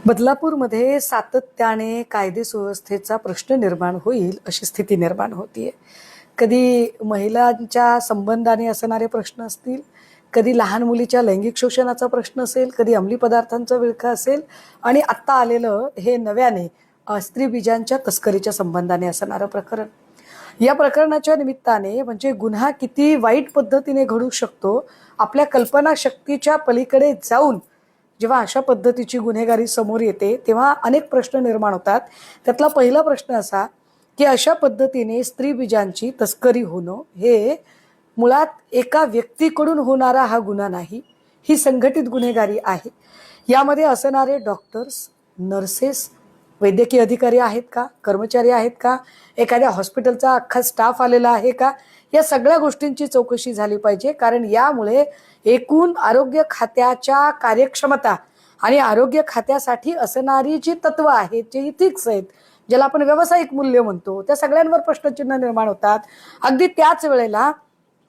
बदलापूरमध्ये सातत्याने कायदे सुव्यवस्थेचा प्रश्न निर्माण होईल अशी स्थिती निर्माण होतीये. कधी महिलांच्या संबंधाने असणारे प्रश्न असतील, कधी लहान मुलीच्या लैंगिक शोषणाचा प्रश्न असेल, कधी अंमली पदार्थांचा विळखा असेल आणि आत्ता आलेलं हे नव्याने स्त्रीबीजांच्या तस्करीच्या संबंधाने असणारं प्रकरण. या प्रकरणाच्या निमित्ताने म्हणजे गुन्हा किती वाईट पद्धतीने घडू शकतो, आपल्या कल्पनाशक्तीच्या पलीकडे जाऊन जेव्हा अशा पद्धतीची गुन्हेगारी समोर येते तेव्हा अनेक प्रश्न निर्माण होतात. त्यातला पहिला प्रश्न असा की अशा पद्धतीने स्त्रीबीजांची तस्करी होणं हे मुळात एका व्यक्तीकडून होणारा हा गुन्हा नाही, ही संघटित गुन्हेगारी आहे. यामध्ये असणारे डॉक्टर्स, नर्सेस, वैद्यकीय अधिकारी आहेत का, कर्मचारी आहेत का, एखाद्या हॉस्पिटलचा अख्खा स्टाफ आलेला आहे का, या सगळ्या गोष्टींची चौकशी झाली पाहिजे. कारण यामुळे एकूण आरोग्य खात्याच्या कार्यक्षमता आणि आरोग्य खात्यासाठी असणारी जी तत्व आहेत, जे इथिक्स आहेत, ज्याला आपण व्यावसायिक मूल्य म्हणतो, त्या सगळ्यांवर प्रश्नचिन्ह निर्माण होतात. अगदी त्याच वेळेला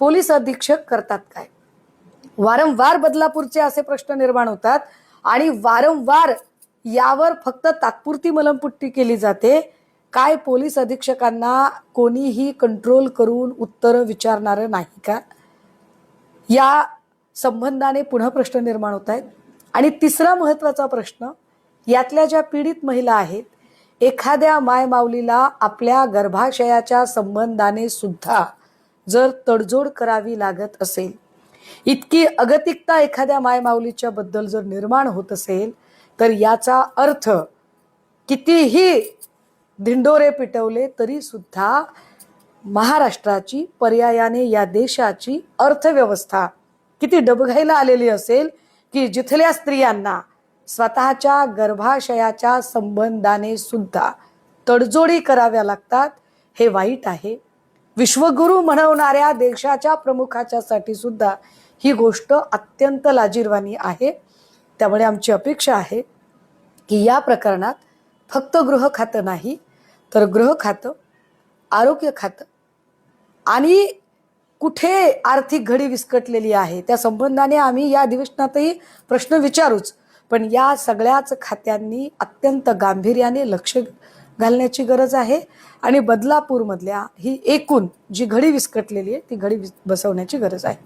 पोलीस अधीक्षक करतात काय, वारंवार बदलापूरचे असे प्रश्न निर्माण होतात आणि वारंवार यावर फक्त तात्पुरती मलमपट्टी केली जाते. काय पोलीस अधीक्षकांना कोणीही कंट्रोल करून उत्तरं विचारणारं नाही का? या संबंधाने पुन्हा प्रश्न निर्माण होत आहेत. आणि तिसरा महत्वाचा प्रश्न, यातल्या ज्या पीडित महिला आहेत, एखाद्या मायमाऊलीला आपल्या गर्भाशयाच्या संबंधाने सुद्धा जर तडजोड करावी लागत असेल, इतकी अगतिकता एखाद्या मायमाऊलीच्या बद्दल जर निर्माण होत असेल, तर याचा अर्थ कितीही धिंडोरे पिटवले तरी सुद्धा महाराष्ट्राची, पर्यायाने या देशाची अर्थव्यवस्था किती डबघाईला आलेली असेल की जिथल्या स्त्रियांना स्वतःच्या गर्भाशयाच्या संबंधाने सुद्धा तडजोडी कराव्या लागतात, हे वाईट आहे. विश्वगुरु म्हणवणाऱ्या देशाच्या प्रमुखाच्यासाठी सुद्धा ही गोष्ट अत्यंत लाजिरवाणी आहे. त्यामुळे आमची अपेक्षा आहे की या प्रकरणात फक्त गृह खातं नाही, तर गृह खातं, आरोग्य खातं आणि कुठे आर्थिक घडी विस्कटलेली आहे त्या संबंधाने आम्ही या अधिवेशनातही प्रश्न विचारूच, पण या सगळ्याच खात्यांनी अत्यंत गांभीर्याने लक्ष घालण्याची गरज आहे आणि बदलापूरमधल्या ही एकूण जी घडी विस्कटलेली आहे ती घडी बसवण्याची गरज आहे.